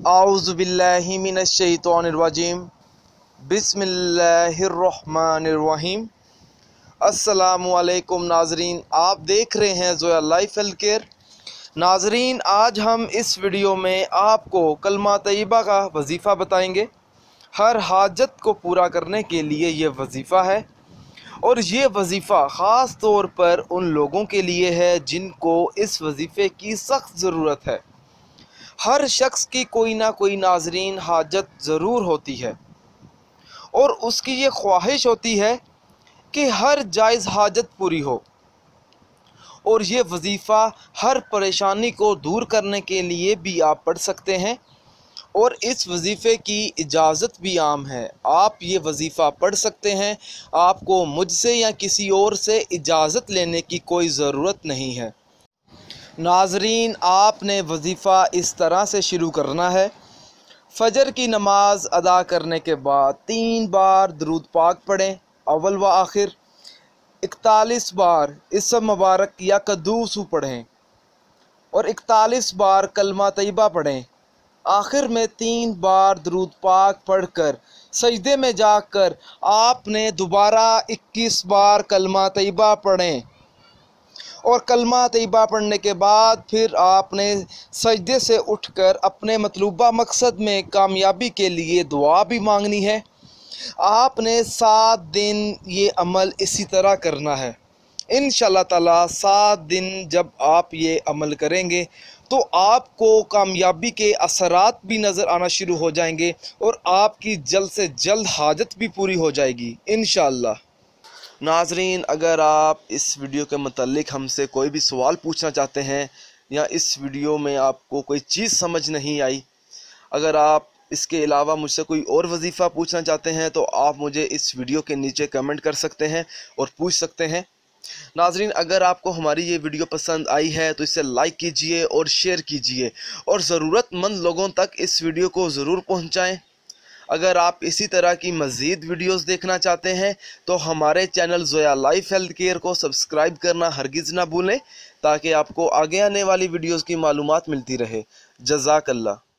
आऊज़ु बिल्लाहि मिनश्शैतानिर्रजीम बिस्मिल्लाहिर्रहमानिर्रहीम। अस्सलामुअलैकुम नाजरीन, आप देख रहे हैं ज़ोया लाइफ हेल्थ केयर। नाजरीन, आज हम इस वीडियो में आपको कलमा तैयबा का वजीफ़ा बताएंगे। हर हाजत को पूरा करने के लिए ये वजीफ़ा है और ये वजीफ़ा ख़ास तौर पर उन लोगों के लिए है जिनको इस वजीफ़े की सख्त ज़रूरत है। हर शख्स की कोई ना कोई नाजरीन हाजत ज़रूर होती है और उसकी ये ख्वाहिश होती है कि हर जायज़ हाजत पूरी हो, और ये वजीफ़ा हर परेशानी को दूर करने के लिए भी आप पढ़ सकते हैं और इस वजीफ़े की इजाज़त भी आम है। आप ये वजीफ़ा पढ़ सकते हैं, आपको मुझसे या किसी और से इजाज़त लेने की कोई ज़रूरत नहीं है। नाजरीन, आपने वजीफ़ा इस तरह से शुरू करना है। फ़जर की नमाज अदा करने के बाद 3 बार दरूद पाक पढ़ें, अव्वल व आखिर। 41 बार इसम मुबारक या कद्दूसू पढ़ें और 41 बार कलमा तैयबा पढ़ें। आखिर में 3 बार दरूद पाक पढ़कर सजदे में जाकर आपने दोबारा 21 बार कलमा तैयबा पढ़ें और कलमा तैयबा पढ़ने के बाद फिर आपने सजदे से उठकर अपने मतलूबा मकसद में कामयाबी के लिए दुआ भी मांगनी है। आपने 7 दिन ये अमल इसी तरह करना है। इंशाअल्लाह ताला 7 दिन जब आप ये अमल करेंगे तो आपको कामयाबी के असरात भी नज़र आना शुरू हो जाएंगे और आपकी जल्द से जल्द हाजत भी पूरी हो जाएगी इंशाअल्लाह। नाजरीन, अगर आप इस वीडियो के मतलब हमसे कोई भी सवाल पूछना चाहते हैं या इस वीडियो में आपको कोई चीज़ समझ नहीं आई, अगर आप इसके अलावा मुझसे कोई और वजीफ़ा पूछना चाहते हैं तो आप मुझे इस वीडियो के नीचे कमेंट कर सकते हैं और पूछ सकते हैं। नाजरीन, अगर आपको हमारी ये वीडियो पसंद आई है तो इसे लाइक कीजिए और शेयर कीजिए और ज़रूरतमंद लोगों तक इस वीडियो को ज़रूर पहुँचाएँ। अगर आप इसी तरह की मज़ीद वीडियोस देखना चाहते हैं तो हमारे channel Zoya life health care को सब्सक्राइब करना हरगिज़ ना भूलें, ताकि आपको आगे आने वाली वीडियोस की मालूमात मिलती रहे। जज़ाकल्लाह।